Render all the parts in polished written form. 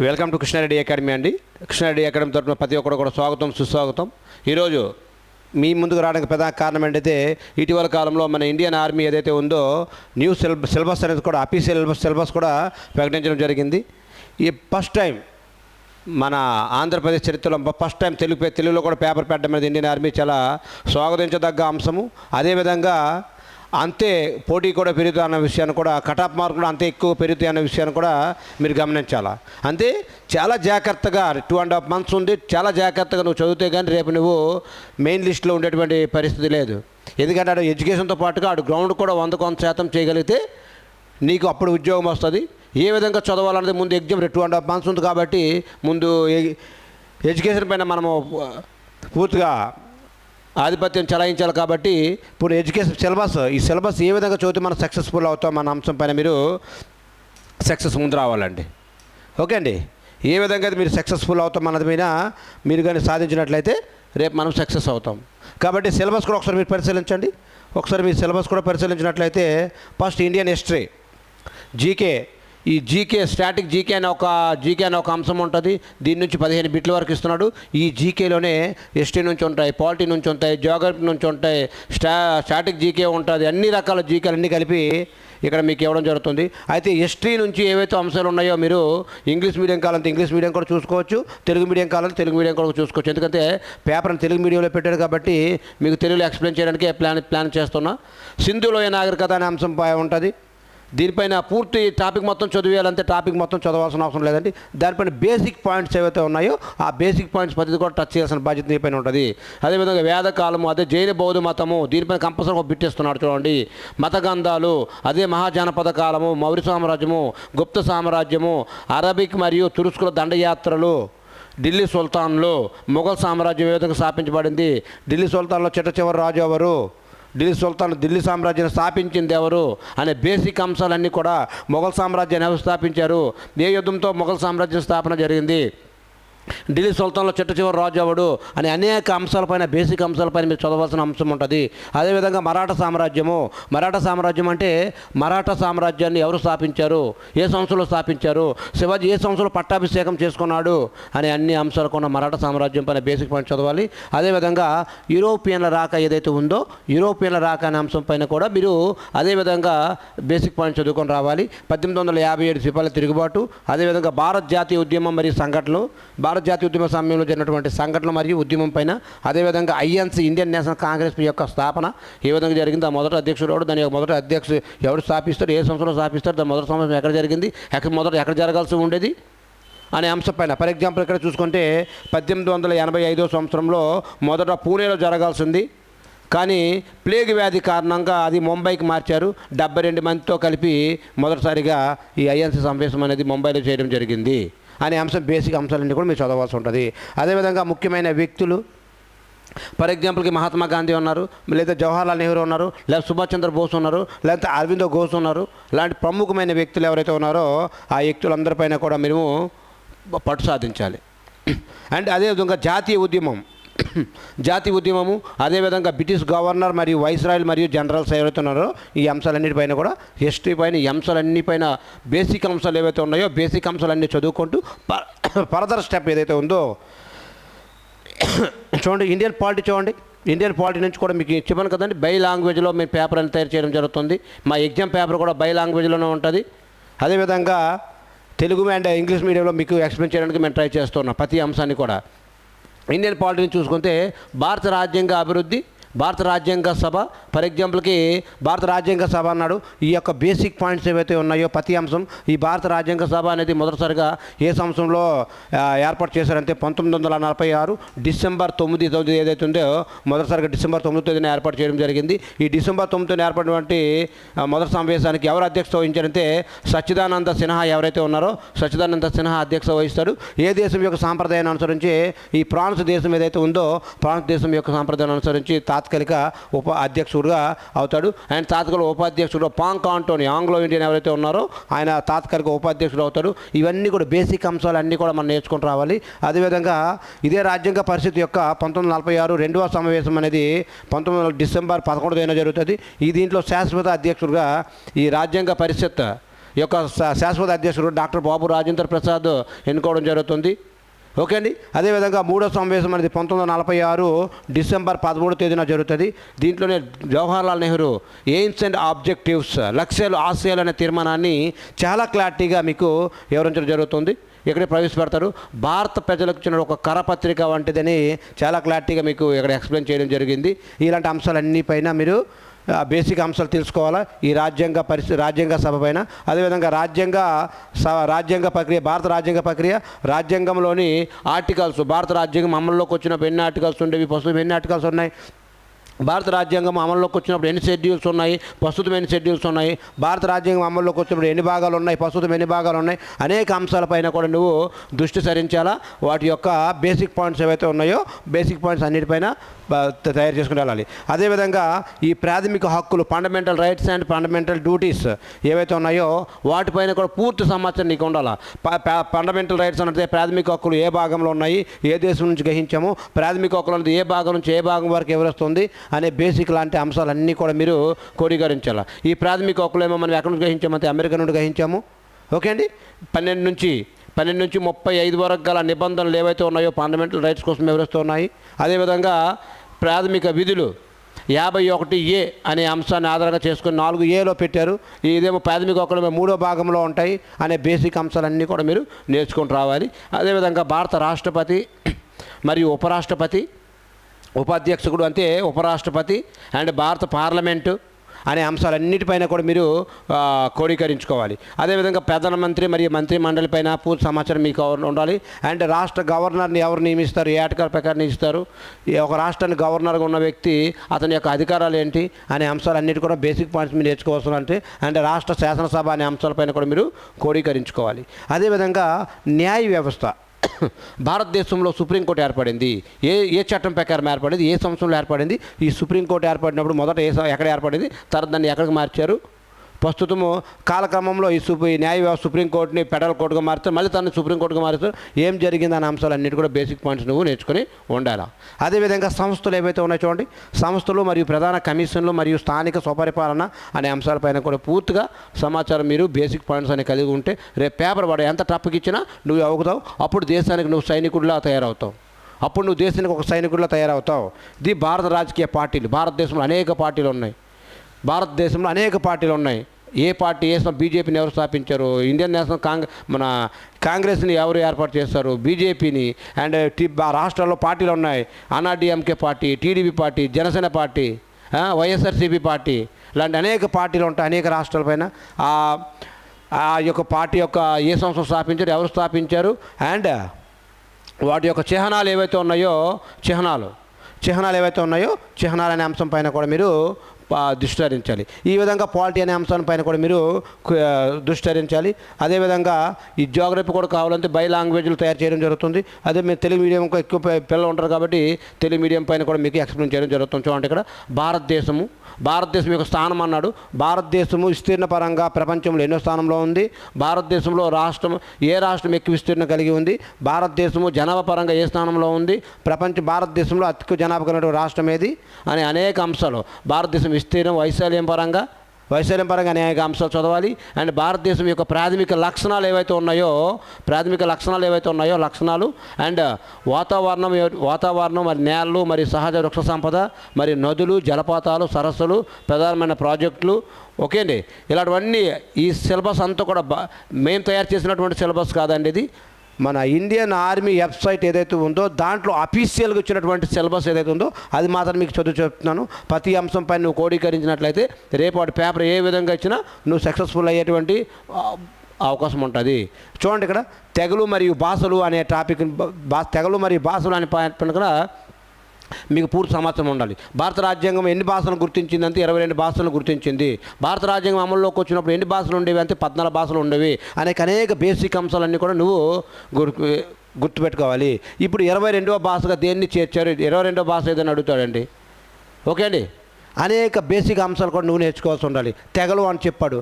Welcome to Krishna Reddy academy అండి. Krishna Reddy academy తరఫున ప్రతి ఒక్కరు కూడా స్వాగతం సుస్వాగతం. ఈరోజు మీ ముందుకు రావడానికి ప్రధాన కారణం ఏంటంటే ఇటీవల కాలంలో మన ఇండియన్ ఆర్మీ ఏదైతే ఉందో న్యూ సిలబస్ అనేది కూడా అఫీషియల్ సిలబస్ కూడా ప్రకటించడం జరిగింది. ఈ ఫస్ట్ టైం మన ఆంధ్రప్రదేశ్ చరిత్రలో ఫస్ట్ టైం తెలుగులో కూడా పేపర్ పెట్టడం అనేది ఇండియన్ ఆర్మీ చాలా స్వాగతించదగ్గ అంశము. అదేవిధంగా అంతే పోటీ కూడా పెరుగుతుంది అన్న విషయాన్ని కూడా కటాఫ్ మార్క్ కూడా అంతే ఎక్కువ పెరుగుతాయి అన్న విషయాన్ని కూడా మీరు గమనించాలా. అంతే చాలా జాగ్రత్తగా 2.5 months ఉంది, చాలా జాగ్రత్తగా నువ్వు చదివితే కానీ రేపు నువ్వు మెయిన్ లిస్టులో ఉండేటువంటి పరిస్థితి లేదు. ఎందుకంటే ఆడు ఎడ్యుకేషన్తో పాటుగా ఆడు గ్రౌండ్ కూడా 100% చేయగలిగితే నీకు అప్పుడు ఉద్యోగం వస్తుంది. ఏ విధంగా చదవాలన్నది ముందు ఎగ్జామ్ 2.5 months ఉంది కాబట్టి ముందు ఎడ్యుకేషన్ పైన మనము పూర్తిగా ఆధిపత్యం చలాయించాలి. కాబట్టి ఇప్పుడు ఎడ్యుకేషన్ ఈ సిలబస్ ఏ విధంగా చదివితే మనం సక్సెస్ఫుల్ అవుతాం మన అంశం పైన మీరు సక్సెస్ ముందు రావాలండి. ఓకే అండి, ఏ విధంగా మీరు సక్సెస్ఫుల్ అవుతాం అన్నది మీద మీరు కానీ సాధించినట్లయితే రేపు మనం సక్సెస్ అవుతాం. కాబట్టి సిలబస్ కూడా ఒకసారి మీరు పరిశీలించండి. ఒకసారి మీరు సిలబస్ కూడా పరిశీలించినట్లయితే ఫస్ట్ ఇండియన్ హిస్టరీ, జీకే. ఈ స్టాటిక్ జీకే అనే ఒక అంశం ఉంటుంది. దీని నుంచి 15 బిట్ల వరకు ఇస్తున్నాడు. ఈ జీకేలోనే హిస్టరీ నుంచి ఉంటాయి, పాలిటీ నుంచి ఉంటాయి, జియోగ్రఫీ నుంచి ఉంటాయి, స్టాటిక్ జీకే ఉంటుంది. అన్ని రకాల జీకేలు అన్నీ కలిపి ఇక్కడ మీకు ఇవ్వడం జరుగుతుంది. అయితే హిస్టరీ నుంచి ఏవైతే అంశాలు ఉన్నాయో మీరు ఇంగ్లీష్ మీడియం కావాలంటే ఇంగ్లీష్ మీడియం కూడా చూసుకోవచ్చు, తెలుగు మీడియం కావాలంటే తెలుగు మీడియం కూడా చూసుకోవచ్చు. ఎందుకంటే పేపర్ని తెలుగు మీడియంలో పెట్టాడు కాబట్టి మీకు తెలుగులో ఎక్స్ప్లెయిన్ చేయడానికి ప్లాన్ చేస్తున్నా. సింధులోయ నాగరికత అనే అంశం ఉంటుంది. దీనిపైన పూర్తి టాపిక్ మొత్తం చదివేయాలంటే టాపిక్ మొత్తం చదవాల్సిన అవసరం లేదండి. దానిపైన బేసిక్ పాయింట్స్ ఏవైతే ఉన్నాయో ఆ బేసిక్ పాయింట్స్ ప్రతిదీ కూడా టచ్ చేయాల్సిన బాధ్యత దీనిపైన ఉంటుంది. అదేవిధంగా వేదకాలము, అదే జైన బౌద్ధ మతము, దీనిపైన కంపల్సరీ ఒక బిట్టేస్తున్నాడు చూడండి. మత గ్రంథాలు, అదే మహాజనపద కాలము, మౌర్య సామ్రాజ్యము, గుప్త సామ్రాజ్యము, అరబిక్ మరియు తురుస్కుల దండయాత్రలు, ఢిల్లీ సుల్తాన్లు, మొఘల్ సామ్రాజ్యం ఏ విధంగా స్థాపించబడింది, ఢిల్లీ సుల్తాన్లో చిట్ట రాజు ఎవరు, ఢిల్లీ సామ్రాజ్యాన్ని స్థాపించింది ఎవరు అనే బేసిక్ అంశాలన్నీ కూడా, మొఘల్ సామ్రాజ్యాన్ని ఎవరు స్థాపించారు, ఏ యుద్ధంతో మొఘల్ సామ్రాజ్యం స్థాపన జరిగింది, ఢిల్లీ సుల్తాన్లో చిట్ట రాజు ఎవడు అనే అనేక అంశాలపైన బేసిక్ అంశాలపైన మీరు చదవాల్సిన అంశం ఉంటుంది. అదేవిధంగా మరాఠా సామ్రాజ్యం అంటే మరాఠా సామ్రాజ్యాన్ని ఎవరు స్థాపించారు, ఏ సంవత్సరంలో స్థాపించారు, శివాజీ ఏ సంవత్సరంలో పట్టాభిషేకం చేసుకున్నాడు అనే అన్ని అంశాలు కూడా మరాఠా సామ్రాజ్యం పైన బేసిక్ పాయింట్ చదవాలి. అదేవిధంగా యూరోపియన్ల రాక ఏదైతే ఉందో యూరోపియన్ల రాక అనే అంశం పైన కూడా మీరు అదేవిధంగా బేసిక్ పాయింట్ చదువుకొని రావాలి. 1857 సిపాయిల తిరుగుబాటు, అదేవిధంగా భారత్ జాతీయ ఉద్యమం మరియు సంఘటనలు, భారత జాతీయ ఉద్యమ సమయంలో జరిగినటువంటి సంఘటనలు మరియు ఉద్యమం పైన, అదేవిధంగా ఐఎన్సీ ఇండియన్ నేషనల్ కాంగ్రెస్ యొక్క స్థాపన ఏ విధంగా జరిగింది, ఆ మొదటి అధ్యక్షుడు ఎవరు, దాని యొక్క మొదటి అధ్యక్షుడు ఎవరు స్థాపిస్తారు, ఏ సంవత్సరంలో స్థాపిస్తారు, దాని మొదటి సంవత్సరం ఎక్కడ జరిగింది, ఎక్కడ జరగాల్సి ఉండేది అనే అంశం పైన. ఫర్ ఎగ్జాంపుల్ ఇక్కడ చూసుకుంటే 1885 సంవత్సరంలో మొదట పూణేలో జరగాల్సింది, కానీ ప్లేగ్ వ్యాధి కారణంగా అది ముంబైకి మార్చారు. 72 మందితో కలిపి మొదటిసారిగా ఈ ఐఎన్సీ సమావేశం అనేది ముంబైలో చేయడం జరిగింది అనే అంశం బేసిక్ అంశాలన్నీ కూడా మీరు చదవాల్సి ఉంటుంది. అదేవిధంగా ముఖ్యమైన వ్యక్తులు, ఫర్ ఎగ్జాంపుల్కి మహాత్మా గాంధీ ఉన్నారు, లేదా జవహర్లాల్ నెహ్రూ ఉన్నారు, లేదా సుభాష్ చంద్రబోస్ ఉన్నారు, లేకపోతే అరవిందో ఘోష్ ఉన్నారు. లాంటి ప్రముఖమైన వ్యక్తులు ఎవరైతే ఉన్నారో ఆ వ్యక్తులందరిపైన కూడా మేము పట్టు సాధించాలి. అండ్ అదేవిధంగా జాతీయ ఉద్యమము, అదేవిధంగా బ్రిటిష్ గవర్నర్ మరియు వైస్రాయల్ మరియు జనరల్స్ ఎవరైతే ఉన్నారో ఈ అంశాలన్నిటిపైన కూడా హిస్టరీ పైన ఈ అంశాలన్నిపైన బేసిక్ అంశాలు ఏవైతే ఉన్నాయో బేసిక్ అంశాలన్నీ చదువుకుంటూ ఫర్దర్ స్టెప్ ఏదైతే ఉందో చూడండి. ఇండియన్ పాలిటీ నుంచి కూడా మీకు చెప్పాను కదండి, బై లాంగ్వేజ్లో మేము పేపర్ అని తయారు చేయడం జరుగుతుంది. మా ఎగ్జామ్ పేపర్ కూడా బై లాంగ్వేజ్లోనే ఉంటుంది. అదేవిధంగా తెలుగు అండ్ ఇంగ్లీష్ మీడియంలో మీకు ఎక్స్ప్లెయిన్ చేయడానికి మేము ట్రై చేస్తున్నాం ప్రతి అంశాన్ని కూడా. ఇండియన్ పాలిటీని చూసుకుంటే భారత రాజ్యాంగ అభివృద్ధి, భారత రాజ్యాంగ సభ, ఫర్ ఎగ్జాంపుల్కి భారత రాజ్యాంగ సభ అన్నాడు. ఈ యొక్క బేసిక్ పాయింట్స్ ఏవైతే ఉన్నాయో ప్రతి అంశం, ఈ భారత రాజ్యాంగ సభ అనేది మొదటిసారిగా ఏ సంవత్సరంలో ఏర్పాటు చేశారంటే 1946 డిసెంబర్ 9 ఏదైతే ఉందో మొదటిసారిగా డిసెంబర్ 9 ఏర్పాటు చేయడం జరిగింది. ఈ డిసెంబర్ 9 ఏర్పడినటువంటి మొదటి సమావేశానికి ఎవరు అధ్యక్షత వహించారంటే సచ్చిదానంద సిన్హా ఎవరైతే ఉన్నారో సచ్చిదానంద సిన్హా అధ్యక్షత వహిస్తాడు. ఏ దేశం యొక్క సాంప్రదాయాన్ని అనుసరించి ఈ ఫ్రాన్స్ దేశం ఏదైతే ఉందో ఫ్రాన్స్ దేశం యొక్క సాంప్రదాయాన్ని అనుసరించి తాత్కాలిక అధ్యక్షుడుగా అవుతాడు. ఆయన తాత్కాలిక ఉపాధ్యక్షుడు పాంగ్ ఆంటోనీ, ఆంగ్లో ఇండియన్ ఎవరైతే ఉన్నారో ఆయన తాత్కాలిక ఉపాధ్యక్షుడు అవుతాడు. ఇవన్నీ కూడా బేసిక్ అంశాలు అన్నీ కూడా మనం నేర్చుకుంటూ రావాలి. అదేవిధంగా ఇదే రాజ్యాంగ పరిషత్ యొక్క 1946 రెండవ సమావేశం అనేది 19 డిసెంబర్ 11 జరుగుతుంది. ఈ దీంట్లో శాశ్వత అధ్యక్షుడుగా ఈ రాజ్యాంగ పరిషత్ ఈ యొక్క శాశ్వత అధ్యక్షుడు డాక్టర్ బాబు రాజేంద్ర ప్రసాద్ ఎన్నుకోవడం జరుగుతుంది. ఓకే అండి. అదేవిధంగా మూడో సమావేశం అనేది 1946 డిసెంబర్ 13వ తేదీన జరుగుతుంది. దీంట్లోనే Jawaharlal Nehru aims and objectives, లక్ష్యాలు ఆశయాలు అనే తీర్మానాన్ని చాలా క్లారిటీగా మీకు వివరించడం జరుగుతుంది. ఇక్కడే ప్రవేశపెడతారు. భారత ప్రజలకు ఇచ్చిన ఒక కరపత్రిక వంటిదని చాలా క్లారిటీగా మీకు ఇక్కడ ఎక్స్ప్లెయిన్ చేయడం జరిగింది. ఇలాంటి అంశాలన్నీ పైన మీరు బేసిక్ అంశాలు తెలుసుకోవాలా ఈ రాజ్యాంగ సభ పైన. అదేవిధంగా రాజ్యాంగ ప్రక్రియ, భారత రాజ్యాంగ ప్రక్రియ, రాజ్యాంగంలోని ఆర్టికల్స్, భారత రాజ్యాంగం అమల్లోకి వచ్చినప్పుడు ఎన్ని ఆర్టికల్స్ ఉండేవి, ప్రస్తుతం ఎన్ని ఆర్టికల్స్ ఉన్నాయి, భారత రాజ్యాంగం అమల్లోకి వచ్చినప్పుడు ఎన్ని షెడ్యూల్స్ ఉన్నాయి, ప్రస్తుతం ఎన్ని షెడ్యూల్స్ ఉన్నాయి, భారత రాజ్యాంగం అమల్లోకి వచ్చినప్పుడు ఎన్ని భాగాలు ఉన్నాయి, ప్రస్తుతం ఎన్ని భాగాలు ఉన్నాయి, అనేక అంశాలపైన కూడా నువ్వు దృష్టి సారించాలా. వాటి యొక్క బేసిక్ పాయింట్స్ ఏవైతే ఉన్నాయో బేసిక్ పాయింట్స్ అన్నిటిపైన తయారు చేసుకుని వెళ్ళాలి. అదేవిధంగా ఈ ప్రాథమిక హక్కులు, fundamental rights and fundamental duties ఏవైతే ఉన్నాయో వాటిపైన కూడా పూర్తి సమాచారం నీకు ఉండాలి. ఫండమెంటల్ రైట్స్ అంటే ప్రాథమిక హక్కులు ఏ భాగంలో ఉన్నాయి, ఏ దేశం నుంచి గ్రహించాము, ప్రాథమిక హక్కులు అనేది ఏ భాగం నుంచి ఏ భాగం వరకు ఎవరొస్తుంది అనే బేసిక్ లాంటి అంశాలన్నీ కూడా మీరు క్రోడీకరించాలి. ఈ ప్రాథమిక హక్కులు ఏమో మనం ఎక్కడి నుంచి గ్రహించామంటే అమెరికా నుండి గ్రహించాము. ఓకే అండి. 12 నుంచి 35 వరకు గల నిబంధనలు ఏవైతే ఉన్నాయో ఫండమెంటల్ రైట్స్ కోసం వివరిస్తూ ఉన్నాయి. అదేవిధంగా ప్రాథమిక విధులు 51A అనే అంశాన్ని ఆధారంగా చేసుకుని 4Aలో పెట్టారు. ఇదేమో ప్రాథమిక హక్కులు 3వ భాగంలో ఉంటాయి అనే బేసిక్ అంశాలన్నీ కూడా మీరు నేర్చుకొని రావాలి. అదేవిధంగా భారత రాష్ట్రపతి మరియు ఉపరాష్ట్రపతి, ఉపాధ్యక్షుడు అంటే ఉపరాష్ట్రపతి అండ్ భారత పార్లమెంటు అనే అంశాలన్నిటిపైన కూడా మీరు క్రోడీకరించుకోవాలి. అదేవిధంగా ప్రధానమంత్రి మరియు మంత్రి మండలి పైన పూర్తి సమాచారం మీకు ఉండాలి. అండ్ రాష్ట్ర గవర్నర్ని ఎవరు నియమిస్తారు, ఏ ఆర్టికల్ ప్రకారం నియమిస్తారు, ఒక రాష్ట్రానికి గవర్నర్గా ఉన్న వ్యక్తి అతని యొక్క అధికారాలు ఏంటి అనే అంశాలన్నిటి కూడా బేసిక్ పాయింట్స్ మీరు నేర్చుకోవాల్సి అంటే. అండ్ రాష్ట్ర శాసనసభ అనే అంశాలపైన కూడా మీరు క్రోడీకరించుకోవాలి. అదేవిధంగా న్యాయ వ్యవస్థ, భారతదేశంలో సుప్రీంకోర్టు ఏర్పడింది. ఏ చట్టం ప్రకారం ఏర్పడింది, ఏ సంవత్సరంలో ఏర్పడింది, ఈ సుప్రీంకోర్టు ఏర్పడినప్పుడు మొదట ఎక్కడ ఏర్పడింది, తర్వాత దాన్ని ఎక్కడికి మార్చారు, ప్రస్తుతము కాలక్రమంలో ఈ న్యాయ వ్యవస్థ సుప్రీంకోర్టుని ఫెడరల్ కోర్టుగా మారుతారు, మళ్ళీ తనని సుప్రీంకోర్టుగా మారుతారు, ఏం జరిగింది అనే అంశాలన్నిటి కూడా బేసిక్ పాయింట్స్ నువ్వు నేర్చుకొని ఉండాలి. అదేవిధంగా సంస్థలు ఏవైతే ఉన్నాయో చూడండి, సంస్థలు మరియు ప్రధాన కమిషన్లు మరియు స్థానిక స్వపరిపాలన అనే అంశాలపైన కూడా పూర్తిగా సమాచారం మీరు బేసిక్ పాయింట్స్ అని కలిగి ఉంటే రేపు పేపర్ పడ ఎంత టప్కి ఇచ్చినా నువ్వు అవుతావు. అప్పుడు దేశానికి నువ్వు సైనికుడిలా తయారవుతావు. అప్పుడు నువ్వు దేశానికి ఒక సైనికుడిలా తయారవుతావు. ఇది భారత రాజకీయ పార్టీలు, భారతదేశంలో అనేక పార్టీలు ఉన్నాయి. ఏ పార్టీ బీజేపీని ఎవరు స్థాపించారు, ఇండియన్ నేషనల్ కాంగ్రెస్ని ఎవరు ఏర్పాటు చేస్తారు, బీజేపీని. అండ్ రాష్ట్రాల్లో పార్టీలు ఉన్నాయి. AIADMK party, TDP party, Janasena party, YSRCP party, ఇలాంటి అనేక పార్టీలు ఉంటాయి అనేక రాష్ట్రాలపైన. ఆ యొక్క పార్టీ యొక్క ఏ సంవత్సరం స్థాపించారు, ఎవరు స్థాపించారు, అండ్ వాటి యొక్క చిహ్నాలు ఏవైతే ఉన్నాయో చిహ్నాలు అనే అంశం పైన కూడా మీరు దృష్టి సారించాలి. ఈ విధంగా పాలిటీ అనే అంశం పైన కూడా మీరు దృష్టి సారించాలి. అదేవిధంగా ఈ జియోగ్రఫీ కూడా కావాలంటే బై లాంగ్వేజ్లు తయారు చేయడం జరుగుతుంది. అదే మీరు తెలుగు మీడియం ఎక్కువ పిల్లలు ఉంటారు కాబట్టి తెలుగు మీడియం పైన కూడా మీకు ఎక్స్ప్లెయిన్ చేయడం జరుగుతుంది. చూడండి ఇక్కడ భారతదేశం యొక్క స్థానం అన్నాడు. భారతదేశము విస్తీర్ణ పరంగా ప్రపంచంలో ఎన్నో స్థానంలో ఉంది, భారతదేశంలో ఏ రాష్ట్రం ఎక్కువ విస్తీర్ణం కలిగి ఉంది, భారతదేశము జనాభా పరంగా ఏ స్థానంలో ఉంది, భారతదేశంలో అత్యధిక జనాభా కలిగిన రాష్ట్రం ఏది అనే అనేక అంశాలు, భారతదేశం విస్తీర్ణం, వైశాల్యం పరంగా అనేక అంశాలు చదవాలి. అండ్ భారతదేశం యొక్క ప్రాథమిక లక్షణాలు ఏవైతే ఉన్నాయో లక్షణాలు అండ్ వాతావరణం మరి నేలలు మరి సహజ వృక్ష సంపద మరి నదులు, జలపాతాలు, సరస్సులు, ప్రధానమైన ప్రాజెక్టులు. ఓకే అండి. ఇలాంటివన్నీ ఈ సిలబస్ అంతా కూడా మేము తయారు చేసినటువంటి సిలబస్ కాదండి. ఇది మన ఇండియన్ ఆర్మీ వెబ్సైట్ ఏదైతే ఉందో దాంట్లో అఫీషియల్గా ఇచ్చినటువంటి సిలబస్ ఏదైతే ఉందో అది మాత్రం మీకు చెప్తున్నాను. ప్రతి అంశం పైన నువ్వు క్రోడీకరించినట్లయితే రేపు వాటి పేపర్ ఏ విధంగా ఇచ్చినా నువ్వు సక్సెస్ఫుల్ అయ్యేటువంటి అవకాశం ఉంటుంది. చూడండి ఇక్కడ తెగలు మరియు భాషలు అనే టాపిక్, తెగలు మరియు భాషలు అనే పాయింట్ కూడా మీకు పూర్తి సమాచారం ఉండాలి. భారత రాజ్యాంగం ఎన్ని భాషలను గుర్తించింది అంటే 22 భాషలను గుర్తించింది. భారత రాజ్యాంగం అమల్లోకి వచ్చినప్పుడు ఎన్ని భాషలు ఉండేవి అంటే 14 భాషలు ఉండేవి. అనేక బేసిక్ అంశాలన్నీ కూడా నువ్వు గుర్తుపెట్టుకోవాలి. ఇప్పుడు 22వ భాషగా దేన్ని చేర్చారు, 22వ భాష ఏదైనా అడుగుతాడండి. ఓకే అండి. అనేక బేసిక్ అంశాలు కూడా నువ్వు నేర్చుకోవాల్సి ఉండాలి. తెగలు అని చెప్పాడు.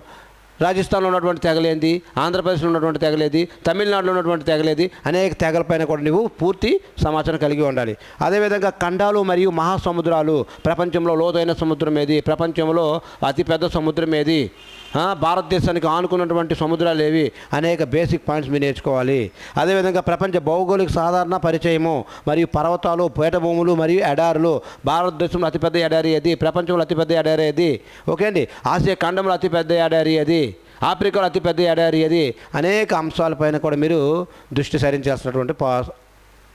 రాజస్థాన్లో ఉన్నటువంటి తెగలేంది, ఆంధ్రప్రదేశ్లో ఉన్నటువంటి తెగలేది, తమిళనాడులో ఉన్నటువంటి తెగలేది, అనేక తెగలపైన కూడా నువ్వు పూర్తి సమాచారం కలిగి ఉండాలి. అదేవిధంగా ఖండాలు మరియు మహాసముద్రాలు, ప్రపంచంలో లోతైన సముద్రం ఏది, ప్రపంచంలో అతిపెద్ద సముద్రం ఏది, భారతదేశానికి ఆనుకున్నటువంటి సముద్రాలు ఏవి, అనేక బేసిక్ పాయింట్స్ మీరు నేర్చుకోవాలి. అదేవిధంగా ప్రపంచ భౌగోళిక సాధారణ పరిచయము మరియు పర్వతాలు, పీఠభూములు మరియు ఎడారులు. భారతదేశంలో అతిపెద్ద ఎడారి ఏది, ప్రపంచంలో అతిపెద్ద ఎడారి ఏది, ఓకే అండి, ఆసియా ఖండంలో అతిపెద్ద ఎడారి ఏది, ఆఫ్రికాలో అతిపెద్ద ఎడారి ఏది, అనేక అంశాలపైన కూడా మీరు దృష్టి సారించాల్సినటువంటి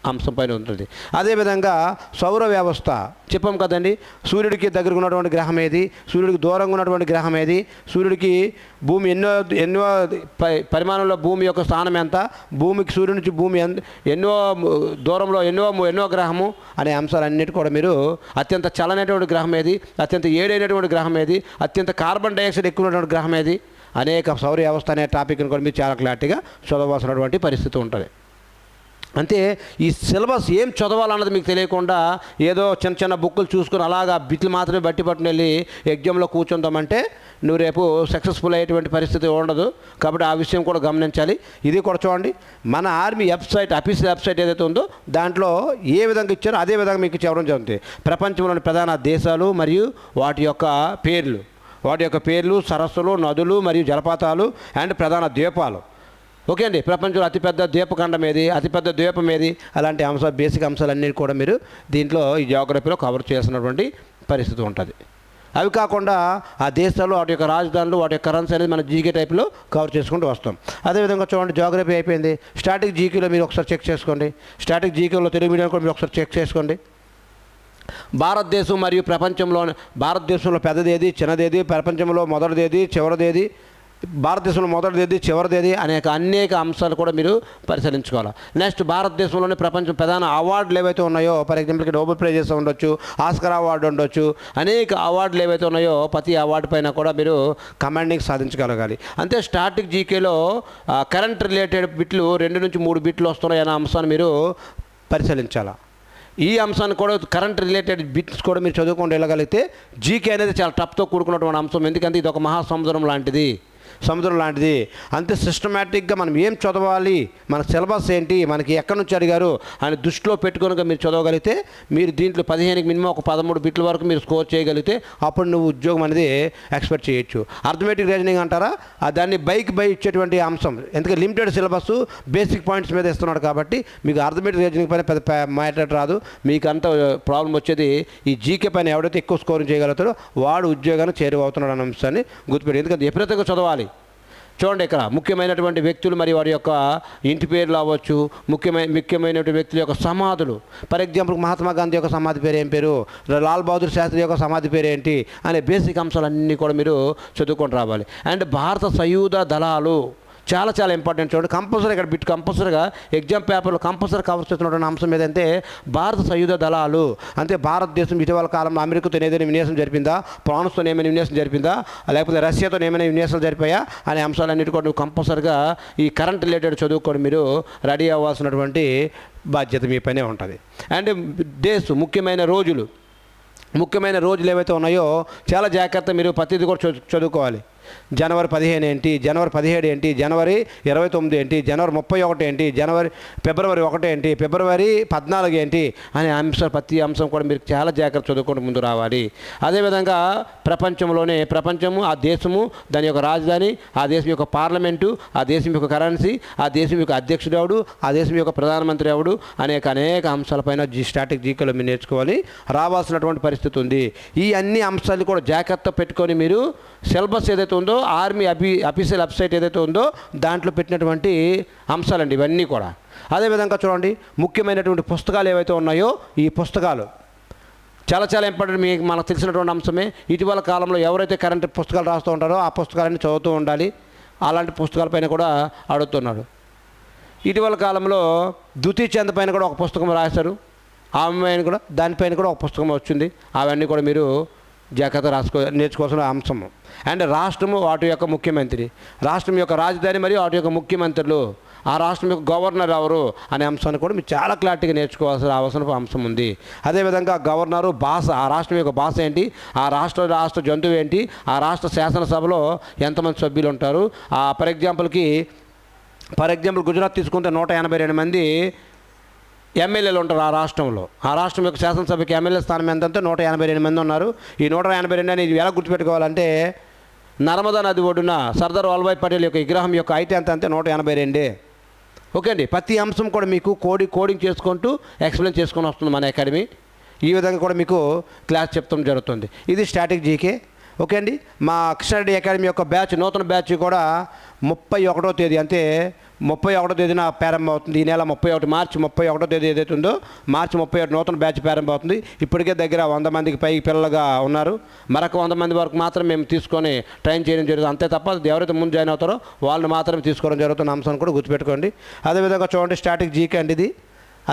అంశం పైన ఉంటుంది. అదేవిధంగా సౌర వ్యవస్థ చెప్పాం కదండి, సూర్యుడికి దగ్గరకు ఉన్నటువంటి గ్రహం ఏది, సూర్యుడికి దూరంగా ఉన్నటువంటి గ్రహం ఏది, సూర్యుడికి భూమి ఎన్నో పరిమాణంలో భూమి యొక్క స్థానం ఎంత, భూమికి సూర్యుడి నుంచి భూమి ఎన్నో దూరంలో ఎన్నో గ్రహము అనే అంశాలన్నిటి కూడా మీరు అత్యంత చలనటువంటి గ్రహం ఏది, అత్యంత ఏడైనటువంటి గ్రహం ఏది, అత్యంత కార్బన్ డైఆక్సైడ్ ఎక్కువ ఉన్నటువంటి గ్రహం ఏది, అనేక సౌర వ్యవస్థ అనే టాపిక్ని కూడా మీరు చాలా క్లారిటీగా చదవాల్సినటువంటి పరిస్థితి ఉంటుంది. అంతే ఈ సిలబస్ ఏం చదవాలన్నది మీకు తెలియకుండా ఏదో చిన్న చిన్న బుక్కులు చూసుకుని అలాగా బిట్లు మాత్రమే బట్టి పట్టుకుని వెళ్ళి ఎగ్జామ్లో కూర్చుందామంటే నువ్వు రేపు సక్సెస్ఫుల్ అయ్యేటువంటి పరిస్థితి ఉండదు. కాబట్టి ఆ విషయం కూడా గమనించాలి. ఇది కూడా చూడండి, మన ఆర్మీ వెబ్సైట్, అఫీషియల్ వెబ్సైట్ ఏదైతే ఉందో దాంట్లో ఏ విధంగా ఇచ్చారో అదే విధంగా మీకు చెప్పడం జరుగుతుంది. ప్రపంచంలోని ప్రధాన దేశాలు మరియు వాటి యొక్క పేర్లు, సరస్సులు, నదులు మరియు జలపాతాలు అండ్ ప్రధాన ద్వీపాలు. ఓకే అండి, ప్రపంచంలో అతిపెద్ద ద్వీపఖండం ఏది, అతిపెద్ద ద్వీపం ఏది, అలాంటి అంశాలు, బేసిక్ అంశాలన్నీ కూడా మీరు దీంట్లో ఈ జియోగ్రఫీలో కవర్ చేసినటువంటి పరిస్థితి ఉంటుంది. అవి కాకుండా ఆ దేశాల్లో వాటి యొక్క రాజధానులు, వాటి యొక్క కరెన్సీ అనేది మన జీకే టైప్లో కవర్ చేసుకుంటూ వస్తాం. అదేవిధంగా చూడండి, జియోగ్రఫీ అయిపోయింది. స్టాటిక్ జీకేలో మీరు ఒకసారి చెక్ చేసుకోండి. స్టాటిక్ జీకేలో తెలుగు మీడియం కూడా మీరు ఒకసారి చెక్ చేసుకోండి. భారతదేశం మరియు భారతదేశంలో పెద్దదేది, చిన్నదేది, ప్రపంచంలో మొదటిదేది, చివరిదేది, భారతదేశంలో మొదటిదేది, చివరిదేది అనేక అంశాలు కూడా మీరు పరిశీలించుకోవాలి. నెక్స్ట్, భారతదేశంలోని ప్రపంచం ప్రధాన అవార్డులు ఏవైతే ఉన్నాయో, ఫర్ ఎగ్జాంపుల్కి నోబెల్ ప్రైజెస్ ఉండొచ్చు, ఆస్కర్ అవార్డు ఉండొచ్చు, అనేక అవార్డులు ఏవైతే ఉన్నాయో ప్రతి అవార్డు పైన కూడా మీరు కమాండింగ్ సాధించగలగాలి. అంతే స్టాటిక్ జీకేలో కరెంట్ రిలేటెడ్ బిట్లు 2 నుంచి 3 బిట్లు వస్తున్నాయి అనే అంశాన్ని మీరు పరిశీలించాలి. ఈ అంశాన్ని కూడా కరెంట్ రిలేటెడ్ బిట్స్ కూడా మీరు చదువుకుంటూ వెళ్ళగలిగితే జీకే అనేది చాలా టఫ్తో కూడుకున్నటువంటి అంశం. ఎందుకంటే ఇది ఒక మహాసముద్రం లాంటిది. అంతే సిస్టమేటిక్గా మనం ఏం చదవాలి, మన సిలబస్ ఏంటి, మనకి ఎక్కడి నుంచి అడిగారు అని దృష్టిలో పెట్టుకొని మీరు చదవగలిగితే మీరు దీంట్లో 15కి మినిమం ఒక 13 బిట్ల వరకు మీరు స్కోర్ చేయగలిగితే అప్పుడు నువ్వు ఉద్యోగం అనేది ఎక్స్పెక్ట్ చేయొచ్చు. అర్థమెటిక్ రీజనింగ్ అంటారా, దాన్ని బై ఇచ్చేటువంటి అంశం. ఎందుకంటే లిమిటెడ్ సిలబస్ బేసిక్ పాయింట్స్ మీద ఇస్తున్నాడు కాబట్టి మీకు అర్థమెటిక్ రీజనింగ్ పైన పెద్ద మ్యాటర్ రాదు. మీకు అంత ప్రాబ్లం వచ్చేది ఈ జీకే పైన ఎవడైతే ఎక్కువ స్కోరింగ్ చేయగలుగుతాడో వాడు ఉద్యోగాన్ని చేరువవుతున్నాడు అనే అంశాన్ని గుర్తుపెట్టి, ఎందుకంటే ఎప్పుడైతే చదవాలి. చూడండి, ఇక్కడ ముఖ్యమైనటువంటి వ్యక్తులు మరియు వారి యొక్క ఇంటి పేర్లు అవ్వచ్చు, ముఖ్యమైనటువంటి వ్యక్తుల యొక్క సమాధులు. ఫర్ ఎగ్జాంపుల్ మహాత్మా గాంధీ యొక్క సమాధి పేరు ఏం పేరు, లాల్ బహదూర్ శాస్త్రి యొక్క సమాధి పేరు ఏంటి అనే బేసిక్ అంశాలన్నీ కూడా మీరు చదువుకొని రావాలి. అండ్ భారత సాయుధ దళాలు చాలా ఇంపార్టెంట్. చూడండి, కంపల్సరీ ఇక్కడ బిట్ కంపల్సరీగా ఎగ్జామ్ పేపర్లో కంపల్సరీ కవర్ చేస్తున్నటువంటి అంశం ఏదంటే భారత సాయుధ దళాలు. అంటే భారతదేశం ఇటీవల కాలంలో అమెరికాతో ఏదైనా విన్యాసం జరిపిందా, ఫ్రాన్స్తో ఏమైనా విన్యాసం జరిపిందా, లేకపోతే రష్యాతో ఏమైనా విన్యాసాలు జరిపాయా అనే అంశాలన్నిటి కూడా కంపల్సరీగా ఈ కరెంట్ రిలేటెడ్ చదువుకొని మీరు రెడీ అవ్వాల్సినటువంటి బాధ్యత మీ పైనే ఉంటుంది. అండ్ డేస్, ముఖ్యమైన రోజులు ఏవైతే ఉన్నాయో చాలా జాగ్రత్త మీరు ప్రతిదీ కూడా చదువుకోవాలి. జనవరి 15 ఏంటి, జనవరి 17 ఏంటి, జనవరి 29 ఏంటి, జనవరి 31 ఏంటి, ఫిబ్రవరి 1 ఏంటి, ఫిబ్రవరి 14 ఏంటి అనే ప్రతి అంశం కూడా మీరు చాలా జాగ్రత్త చదువుకుంటూ ముందు రావాలి. అదేవిధంగా ప్రపంచము, ఆ దేశము, దాని యొక్క రాజధాని, ఆ దేశం యొక్క పార్లమెంటు, ఆ దేశం యొక్క కరెన్సీ, ఆ దేశం యొక్క అధ్యక్షుడు ఎవడు, ఆ దేశం యొక్క ప్రధానమంత్రి ఎవడు అనేక అంశాలపైన స్టాటిక్ జీకేలో మీరు నేర్చుకోవాలి రావాల్సినటువంటి పరిస్థితి ఉంది. ఈ అన్ని అంశాలు కూడా జాగ్రత్త పెట్టుకొని మీరు సిలబస్ ఏదైతే ఉందో ఆర్మీ అఫీషియల్ వెబ్సైట్ ఏదైతే ఉందో దాంట్లో పెట్టినటువంటి అంశాలండి ఇవన్నీ కూడా. అదేవిధంగా చూడండి, ముఖ్యమైనటువంటి పుస్తకాలు ఏవైతే ఉన్నాయో ఈ పుస్తకాలు చాలా ఇంపార్టెంట్. మనకు తెలిసినటువంటి అంశమే. ఇటీవల కాలంలో ఎవరైతే కరెంట్ పుస్తకాలు రాస్తూ ఉంటారో ఆ పుస్తకాలన్నీ చదువుతూ ఉండాలి. అలాంటి పుస్తకాలపైన కూడా అడుగుతున్నాడు. ఇటీవల కాలంలో ద్వితీయ చంద్ పైన కూడా ఒక పుస్తకం రాశారు. ఆమె కూడా దానిపైన కూడా ఒక పుస్తకం వచ్చింది. అవన్నీ కూడా మీరు జాగ్రత్త నేర్చుకోవాల్సిన అంశము. అండ్ రాష్ట్రము, వాటి యొక్క ముఖ్యమంత్రి, రాష్ట్రం యొక్క రాజధాని మరియు వాటి యొక్క ముఖ్యమంత్రులు, ఆ రాష్ట్రం యొక్క గవర్నర్ ఎవరు అనే అంశాన్ని కూడా మీరు చాలా క్లారిటీగా నేర్చుకోవాల్సిన అవసరం అంశం ఉంది. అదేవిధంగా గవర్నరు, భాష, ఆ రాష్ట్రం యొక్క భాష ఏంటి, ఆ రాష్ట్ర జంతువు ఏంటి, ఆ రాష్ట్ర శాసనసభలో ఎంతమంది సభ్యులు ఉంటారు. ఫర్ ఎగ్జాంపుల్ గుజరాత్ తీసుకుంటే 182 మంది ఎమ్మెల్యేలు ఉంటారు ఆ రాష్ట్రంలో. ఆ రాష్ట్రం యొక్క శాసనసభకి ఎమ్మెల్యే స్థానం ఎంతంటే 182 మంది ఉన్నారు. ఈ 182 అనేది ఎలా గుర్తుపెట్టుకోవాలంటే నర్మదా నది ఒడ్డున సర్దార్ వల్లభాయ్ పటేల్ యొక్క విగ్రహం యొక్క హైట్ ఎంత అంటే 182. ఓకే అండి. ప్రతి అంశం కూడా మీకు కోడింగ్ చేసుకుంటూ ఎక్స్ప్లెయిన్ చేసుకొని వస్తుంది మన అకాడమీ. ఈ విధంగా కూడా మీకు క్లాస్ చెప్తాం జరుగుతుంది. ఇది స్టాటిక్ జీకే. ఓకే అండి. మా కృష్ణారెడ్డి అకాడమీ యొక్క నూతన బ్యాచ్ కూడా 31వ తేదీ అంటే 31వ తేదీన ప్రారంభం అవుతుంది. ఈ నెల 31 మార్చి 31వ తేదీ ఏదైతే ఉందో మార్చి 31 నూతన బ్యాచ్ ప్రారంభం అవుతుంది. ఇప్పటికే దగ్గర 100 మందికి పై పిల్లలుగా ఉన్నారు. మరొక 100 మంది వరకు మాత్రం మేము తీసుకొని ట్రైన్ చేయడం జరుగుతుంది. అంతే తప్ప ఎవరైతే ముందు జాయిన్ అవుతారో వాళ్ళని మాత్రమే తీసుకోవడం జరుగుతున్న అంశాన్ని కూడా గుర్తుపెట్టుకోండి. అదేవిధంగా చూడండి స్టాటిక్ జీకే అండి ఇది.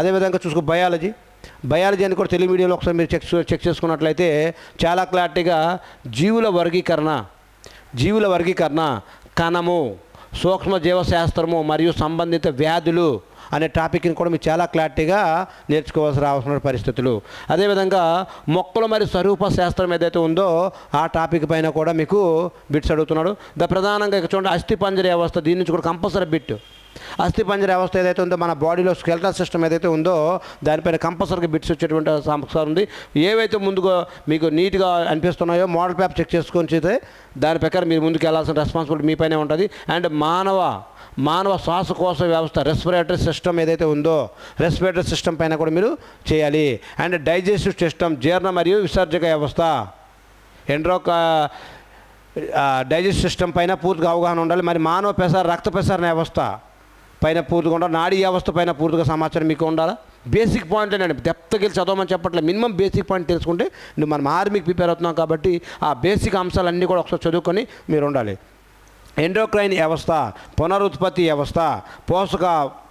అదేవిధంగా చూసుకో బయాలజీ అని కూడా తెలుగు మీడియంలో ఒకసారి మీరు చెక్ చేసుకున్నట్లయితే చాలా క్లారిటీగా జీవుల వర్గీకరణ కణము, సూక్ష్మ జీవశాస్త్రము మరియు సంబంధిత వ్యాధులు అనే టాపిక్ని కూడా మీరు చాలా క్లారిటీగా రావాల్సిన పరిస్థితులు. అదేవిధంగా మొక్కలు మరియు స్వరూప శాస్త్రం ఏదైతే ఉందో ఆ టాపిక్ పైన కూడా మీకు బిట్స్ అడుగుతున్నాడు. ప్రధానంగా చూడండి అస్థిపంజర వ్యవస్థ, దీని నుంచి కూడా కంపల్సరీ బిట్. అస్థిపంజర వ్యవస్థ ఏదైతే ఉందో మన బాడీలో స్కెల్టల్ సిస్టమ్ ఏదైతే ఉందో దానిపైన కంపల్సరీగా బిట్స్ వచ్చేటువంటి సంస్కారం ఉంది. ఏవైతే ముందుగా మీకు నీట్గా అనిపిస్తున్నాయో మోడల్ పేపర్ చెక్ చేసుకొని దాని ప్రకారం మీరు ముందుకు వెళ్ళాల్సిన రెస్పాన్సిబిలిటీ మీపైనే ఉంటుంది. అండ్ మానవ శ్వాసకోశ వ్యవస్థ రెస్పిరేటరీ సిస్టమ్ ఏదైతే ఉందో రెస్పిరేటరీ సిస్టమ్ పైన కూడా మీరు చేయాలి. అండ్ డైజెస్టివ్ సిస్టమ్, జీర్ణ మరియు విసర్జక వ్యవస్థ, డైజెస్టివ్ సిస్టమ్ పైన పూర్తిగా అవగాహన ఉండాలి. మరి మానవ రక్త ప్రసారణ వ్యవస్థ పైన పూర్తిగా ఉండాలి. నాడీ వ్యవస్థ పైన పూర్తిగా సమాచారం మీకు ఉండాలా. బేసిక్ పాయింట్ అండి, డెప్త్కి వెళ్ళి చదవమని చెప్పట్లేదు. మినిమం బేసిక్ పాయింట్ తెలుసుకుంటే నువ్వు మనం ఆర్మీకి ప్రిపేర్ అవుతున్నాం కాబట్టి ఆ బేసిక్ అంశాలన్నీ కూడా ఒకసారి చదువుకొని మీరు ఉండాలి. ఎండోక్రైన్ వ్యవస్థ, పునరుత్పత్తి వ్యవస్థ,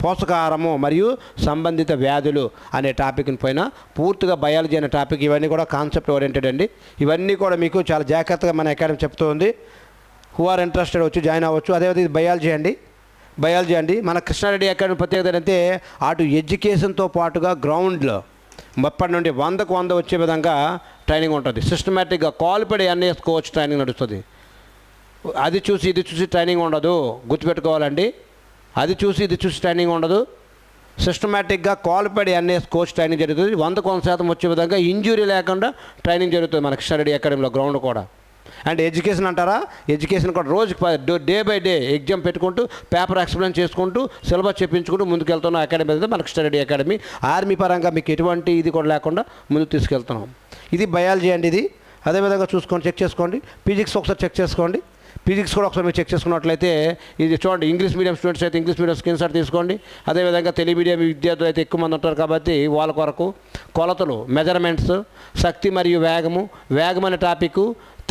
పోషకాహారము మరియు సంబంధిత వ్యాధులు అనే టాపిక్ పైన పూర్తిగా బయాలజీ అనే టాపిక్. ఇవన్నీ కూడా కాన్సెప్ట్ ఓరియంటెడ్ అండి. ఇవన్నీ కూడా మీకు చాలా జాగ్రత్తగా మన అకాడమీ చెప్తుంది. హూ ఆర్ ఇంట్రెస్టెడ్ వచ్చి జాయిన్ అవ్వచ్చు. అదేవిధంగా బయాలజీ అండి. మన కృష్ణారెడ్డి అకాడమీ ప్రత్యేకత అంటే అటు ఎడ్యుకేషన్తో పాటుగా గ్రౌండ్లో 30 నుండి 100కు 100 వచ్చే విధంగా ట్రైనింగ్ ఉంటుంది. సిస్టమేటిక్గా క్వాలిఫైడ్ ఎన్ఏఎస్ కోచ్ ట్రైనింగ్ నడుస్తుంది. అది చూసి ఇది చూసి ట్రైనింగ్ ఉండదు, గుర్తుపెట్టుకోవాలండి. అది చూసి ఇది చూసి ట్రైనింగ్ ఉండదు. సిస్టమేటిక్గా క్వాలిఫైడ్ ఎన్ఏఎస్ కోచ్ ట్రైనింగ్ జరుగుతుంది. 100కు 100% వచ్చే విధంగా ఇంజురీ లేకుండా ట్రైనింగ్ జరుగుతుంది మన కృష్ణారెడ్డి అకాడమీలో గ్రౌండ్ కూడా. అండ్ ఎడ్యుకేషన్ అంటారా, ఎడ్యుకేషన్ కూడా రోజుకి డే బై డే ఎగ్జామ్ పెట్టుకుంటూ పేపర్ ఎక్స్ప్లెయిన్ చేసుకుంటూ సిలబస్ చెప్పించుకుంటూ ముందుకు వెళ్తున్నాం. అకాడమీ అయితే మన కృష్ణారెడ్డి అకాడమీ ఆర్మీ పరంగా మీకు ఎటువంటి ఇది కూడా లేకుండా ముందుకు తీసుకెళ్తున్నాం. ఇది బయాలజీ అండి ఇది. అదేవిధంగా చెక్ చేసుకోండి. ఫిజిక్స్ ఒకసారి చెక్ చేసుకోండి. ఫిజిక్స్ కూడా ఒకసారి మీరు చెక్ చేసుకున్నట్లయితే ఇది చూడండి. ఇంగ్లీష్ మీడియం స్టూడెంట్స్ అయితే ఇంగ్లీష్ మీడియం స్క్రీన్ షాట్ తీసుకోండి. అదేవిధంగా తెలుగు మీడియం విద్యార్థులు అయితే ఎక్కువ మంది ఉంటారు కాబట్టి వాళ్ళ కొరకు కొలతలు, మెజర్మెంట్స్, శక్తి మరియు వేగం అనే టాపిక్,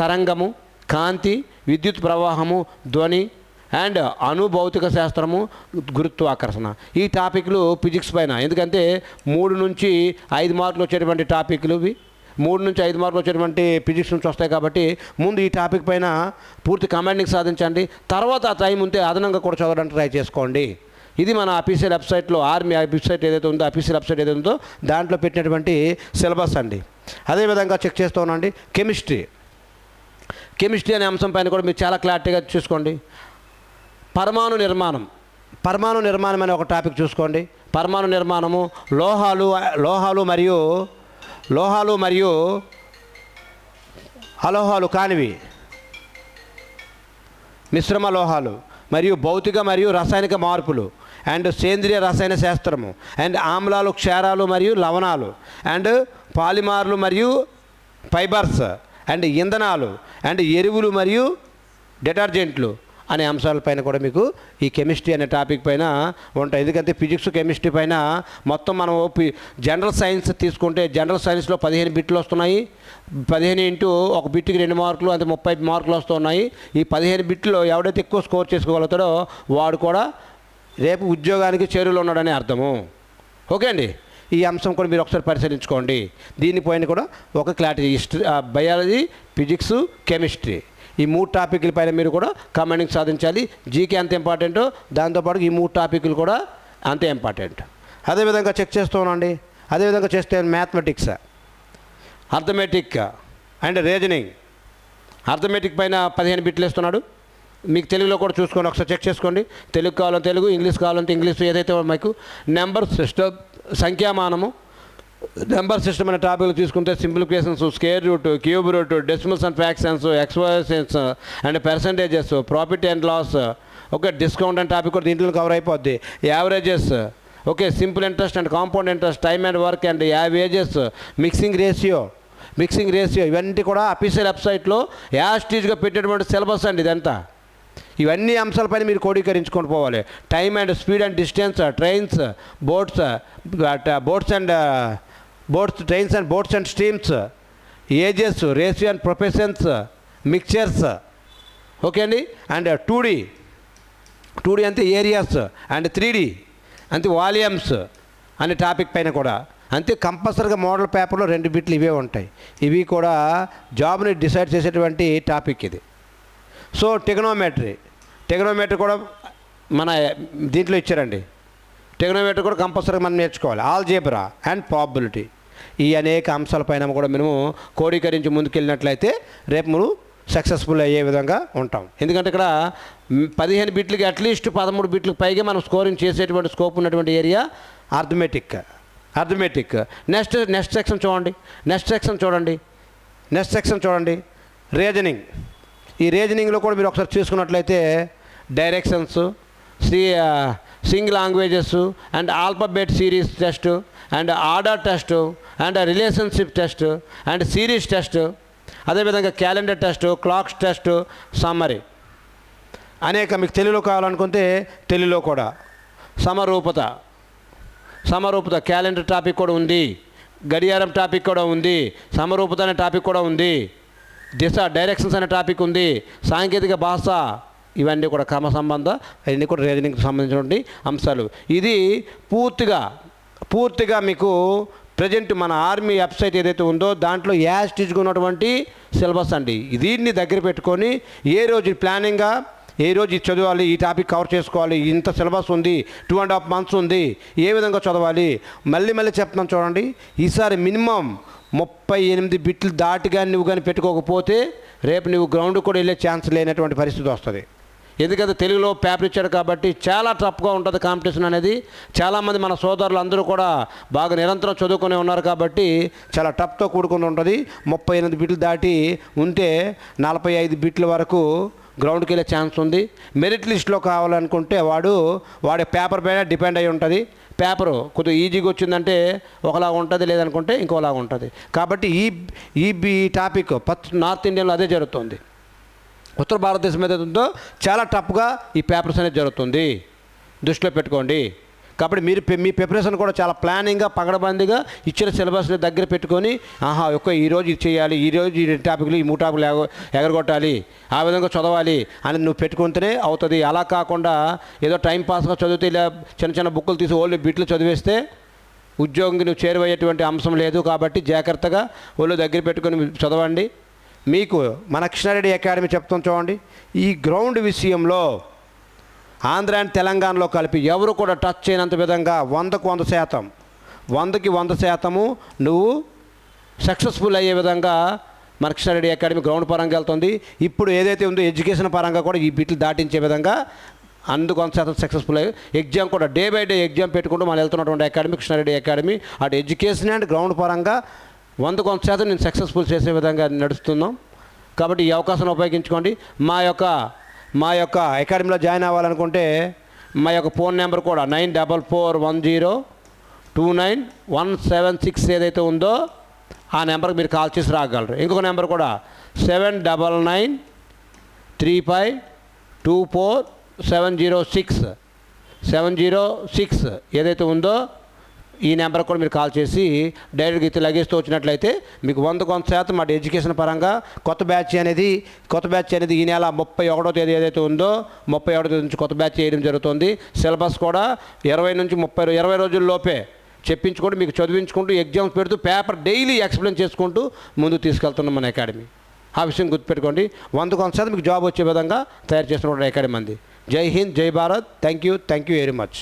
తరంగము, కాంతి, విద్యుత్ ప్రవాహము, ధ్వని అండ్ అణుభౌతిక శాస్త్రము, గురుత్వాకర్షణ ఈ టాపిక్లు ఫిజిక్స్ పైన. ఎందుకంటే 3 నుంచి 5 మార్కులు వచ్చేటువంటి టాపిక్లు ఇవి. 3 నుంచి 5 మార్కులు వచ్చేటువంటి ఫిజిక్స్ నుంచి వస్తాయి కాబట్టి ముందు ఈ టాపిక్ పైన పూర్తి కమాండింగ్ సాధించండి. తర్వాత ఆ టైం ఉంటే అదనంగా కూడా చదవడానికి ట్రై చేసుకోండి. ఇది మన అఫీషియల్ వెబ్సైట్లో ఆర్మీ వెబ్సైట్ ఏదైతే ఉందో అఫీషియల్ వెబ్సైట్ ఏదైతే ఉందో దాంట్లో పెట్టినటువంటి సిలబస్ అండి. అదేవిధంగా చెక్ చేస్తూ ఉండండి. కెమిస్ట్రీ అనే అంశం పైన కూడా మీరు చాలా క్లారిటీగా చూసుకోండి. పరమాణు నిర్మాణం అనే ఒక టాపిక్ చూసుకోండి. పరమాణు నిర్మాణము, లోహాలు మరియు అలోహాలు కానివి, మిశ్రమ లోహాలు మరియు భౌతిక మరియు రసాయనిక మార్పులు అండ్ సేంద్రియ రసాయన శాస్త్రము అండ్ ఆమ్లాలు, క్షారాలు మరియు లవణాలు అండ్ పాలిమార్లు మరియు ఫైబర్స్ అండ్ ఇంధనాలు అండ్ ఎరువులు మరియు డిటర్జెంట్లు అనే అంశాలపైన కూడా మీకు ఈ కెమిస్ట్రీ అనే టాపిక్ పైన ఉంటాయి. ఎందుకంటే ఫిజిక్స్, కెమిస్ట్రీ పైన మొత్తం మనం జనరల్ సైన్స్ తీసుకుంటే జనరల్ సైన్స్లో 15 బిట్లు వస్తున్నాయి. 15 ఇంటూ ఒక బిట్కి 2 మార్కులు, అంటే 30 మార్కులు వస్తున్నాయి. ఈ 15 బిట్లో ఎవడైతే ఎక్కువ స్కోర్ చేసుకోగలుగుతాడో వాడు కూడా రేపు ఉద్యోగానికి చేరువలో ఉన్నాడని అర్థము. ఓకే అండి. ఈ అంశం కూడా మీరు ఒకసారి పరిశీలించుకోండి. దీనిపైన కూడా ఒక క్లారిటీ, బయాలజీ, ఫిజిక్స్, కెమిస్ట్రీ ఈ 3 టాపిక్ల పైన మీరు కూడా కమాండింగ్ సాధించాలి. జీకే అంత ఇంపార్టెంటో దాంతోపాటు ఈ 3 టాపిక్లు కూడా అంతే ఇంపార్టెంట్. అదేవిధంగా చెక్ చేస్తూ ఉండండి. అదేవిధంగా చేస్తే mathematics, arithmetic and reasoning. Arithmetic పైన 15 బిట్లు ఇస్తున్నాడు. మీకు తెలుగులో కూడా చూసుకోండి, ఒకసారి చెక్ చేసుకోండి. తెలుగు కావాలంటే తెలుగు, ఇంగ్లీష్ కావాలంటే ఇంగ్లీష్. ఏదైతే మీకు నెంబర్ సిస్టమ్, సంఖ్యామానము, నెంబర్ సిస్టమ్ అనే టాపిక్లు తీసుకుంటే simplifications, square root, cube root, decimals and fractions, exponents and percentages, profit and loss, okay, discount and topic కూడా దీంట్లో కవర్ అయిపోద్ది. Averages, okay, simple interest and compound interest, time and work and averages, mixing ratio ఇవన్నీ కూడా official వెబ్సైట్లో యాస్టీజ్గా పెట్టేటువంటి syllabus అండి ఇదంతా. ఇవన్నీ అంశాలపైన మీరు క్రోడీకరించుకొని పోవాలి. Time and speed and distance, trains, trains and boats and streams, ages, ratio and professions, mixtures, okay అండి. అండ్ 2D అంటే ఏరియాస్, అండ్ 3D అంటే వాల్యూమ్స్ అనే టాపిక్ పైన కూడా అంతే. కంపల్సరీగా మోడల్ పేపర్లో 2 బిట్లు ఇవే ఉంటాయి. ఇవి కూడా జాబ్ని డిసైడ్ చేసేటువంటి టాపిక్ ఇది. సో టెగ్నోమెట్రీ కూడా మన దీంట్లో ఇచ్చారండి. టెగ్నోమెట్రీ కూడా కంపల్సరీగా మనం నేర్చుకోవాలి. ఆల్జీబ్రా అండ్ ప్రాబబిలిటీ, ఈ అనేక అంశాలపైన కూడా మనము క్రోడీకరించి ముందుకెళ్ళినట్లయితే రేపు మనం సక్సెస్ఫుల్ అయ్యే విధంగా ఉంటాం. ఎందుకంటే ఇక్కడ 15 బిట్లకి అట్లీస్ట్ 13 బిట్లకు పైగా మనం స్కోరింగ్ చేసేటువంటి స్కోప్ ఉన్నటువంటి ఏరియా అర్థమెటిక్. నెక్స్ట్ సెక్షన్ చూడండి. రీజనింగ్. ఈ రీజనింగ్లో కూడా మీరు ఒకసారి చూసుకున్నట్లయితే డైరెక్షన్స్, సింగ్ languages and alphabet series test and order test and relationship test and series test, అదేవిధంగా calendar test, clocks test, summary అనేక. మీకు తెలుగులో కావాలనుకుంటే తెలుగులో కూడా సమరూపత క్యాలెండర్ టాపిక్ కూడా ఉంది, గడియారం టాపిక్ కూడా ఉంది, సమరూపత అనే టాపిక్ కూడా ఉంది, డైరెక్షన్స్ అనే టాపిక్ ఉంది, సాంకేతిక భాష, ఇవన్నీ కూడా క్రమ సంబంధ, అవన్నీ కూడా రీజనింగ్కి సంబంధించినటువంటి అంశాలు. ఇది పూర్తిగా మీకు ప్రజెంట్ మన ఆర్మీ వెబ్సైట్ ఏదైతే ఉందో దాంట్లో యాస్టీజ్గా ఉన్నటువంటి సిలబస్ అండి. దీన్ని దగ్గర పెట్టుకొని ఏ రోజు ప్లానింగ్గా ఏ రోజు ఇది చదవాలి, ఈ టాపిక్ కవర్ చేసుకోవాలి, ఇంత సిలబస్ ఉంది, 2.5 months ఉంది, ఏ విధంగా చదవాలి, మళ్ళీ చెప్తున్నాను చూడండి. ఈసారి మినిమం 38 బిట్లు దాటి కానీ నువ్వు కానీ పెట్టుకోకపోతే రేపు నువ్వు గ్రౌండ్ కూడా వెళ్ళే ఛాన్స్ లేనటువంటి పరిస్థితి వస్తుంది. ఎందుకంటే తెలుగులో పేపర్ ఇచ్చాడు కాబట్టి చాలా టఫ్గా ఉంటుంది కాంపిటీషన్ అనేది. చాలామంది మన సోదరులు అందరూ కూడా బాగా నిరంతరం చదువుకునే ఉన్నారు కాబట్టి చాలా టఫ్తో కూడుకుని ఉంటుంది. 38 బిట్లు దాటి ఉంటే 45 బిట్ల వరకు గ్రౌండ్కి వెళ్ళే ఛాన్స్ ఉంది. మెరిట్ లిస్ట్లో కావాలనుకుంటే వాడే పేపర్ పైన డిపెండ్ అయి ఉంటుంది. పేపరు కొద్దిగా ఈజీగా వచ్చిందంటే ఒకలాగా ఉంటుంది, లేదనుకుంటే ఇంకోలాగా ఉంటుంది. కాబట్టి ఈ టాపిక్ నార్త్ ఇండియన్లో అదే జరుగుతుంది. ఉత్తర భారతదేశం ఏదైతే ఉందో చాలా టఫ్గా ఈ పేపర్స్ అనేది జరుగుతుంది, దృష్టిలో పెట్టుకోండి. కాబట్టి మీ ప్రిపరేషన్ కూడా చాలా ప్లానింగ్గా పగడబందిగా ఇచ్చిన సిలబస్ని దగ్గర పెట్టుకొని ఈరోజు ఇది చేయాలి, ఈరోజు ఈ టాపిక్లు, ఈ 3 టాపిక్లు ఎగరగొట్టాలి, ఆ విధంగా చదవాలి అని నువ్వు పెట్టుకుంటేనే అవుతుంది. అలా కాకుండా ఏదో టైంపాస్గా చదివితే ఇలా చిన్న బుక్కులు తీసి ఓన్లీ బిట్లు చదివేస్తే ఉద్యోగంకి నువ్వు చేరువయ్యేటువంటి అంశం లేదు. కాబట్టి జాగ్రత్తగా ఒళ్ళు దగ్గర పెట్టుకొని చదవండి. మీకు మన కృష్ణారెడ్డి అకాడమీ చెప్తాం చూడండి. ఈ గ్రౌండ్ విషయంలో ఆంధ్ర అండ్ తెలంగాణలో కలిపి ఎవరు కూడా టచ్ చేయనంత విధంగా 100కి 100% నువ్వు సక్సెస్ఫుల్ అయ్యే విధంగా మన కృష్ణారెడ్డి అకాడమీ గ్రౌండ్ పరంగా వెళ్తుంది. ఇప్పుడు ఏదైతే ఉందో ఎడ్యుకేషన్ పరంగా కూడా ఈ బిట్లు దాటించే విధంగా 100% సక్సెస్ఫుల్ అయ్యి ఎగ్జామ్ కూడా డే బై డే ఎగ్జామ్ పెట్టుకుంటూ మనం వెళ్తున్నటువంటి అకాడమీ కృష్ణారెడ్డి అకాడమీ. అటు ఎడ్యుకేషన్ అండ్ గ్రౌండ్ పరంగా 100% నేను సక్సెస్ఫుల్ చేసే విధంగా నడుస్తున్నాం. కాబట్టి ఈ అవకాశాన్ని ఉపయోగించుకోండి. మా యొక్క అకాడమీలో జాయిన్ అవ్వాలనుకుంటే మా యొక్క ఫోన్ నెంబర్ కూడా 9441029176 ఏదైతే ఉందో ఆ నెంబర్కి మీరు కాల్ చేసి రాగలరు. ఇంకొక నెంబర్ కూడా 799934706706 ఏదైతే ఉందో ఈ నెంబర్ కూడా మీరు కాల్ చేసి డైరెక్ట్గా ఇతర లగేజ్తో వచ్చినట్లయితే మీకు 100% మా ఎడ్యుకేషన్ పరంగా కొత్త బ్యాచ్ అనేది ఈ నెల 31వ తేదీ ఏదైతే ఉందో 31వ తేదీ నుంచి కొత్త బ్యాచ్ చేయడం జరుగుతుంది. సిలబస్ కూడా 20 నుంచి 20 రోజుల్లోపే చెప్పించుకుంటూ మీకు చదివించుకుంటూ ఎగ్జామ్స్ పెడుతూ పేపర్ డైలీ ఎక్స్ప్లెయిన్ చేసుకుంటూ ముందుకు తీసుకెళ్తున్నాం మన అకాడమీ. ఆ విషయం గుర్తుపెట్టుకోండి. 100% మీకు జాబ్ వచ్చే విధంగా తయారు చేస్తున్న అకాడమీ అంది. జై హింద్, జై Bharat. Thank you very much.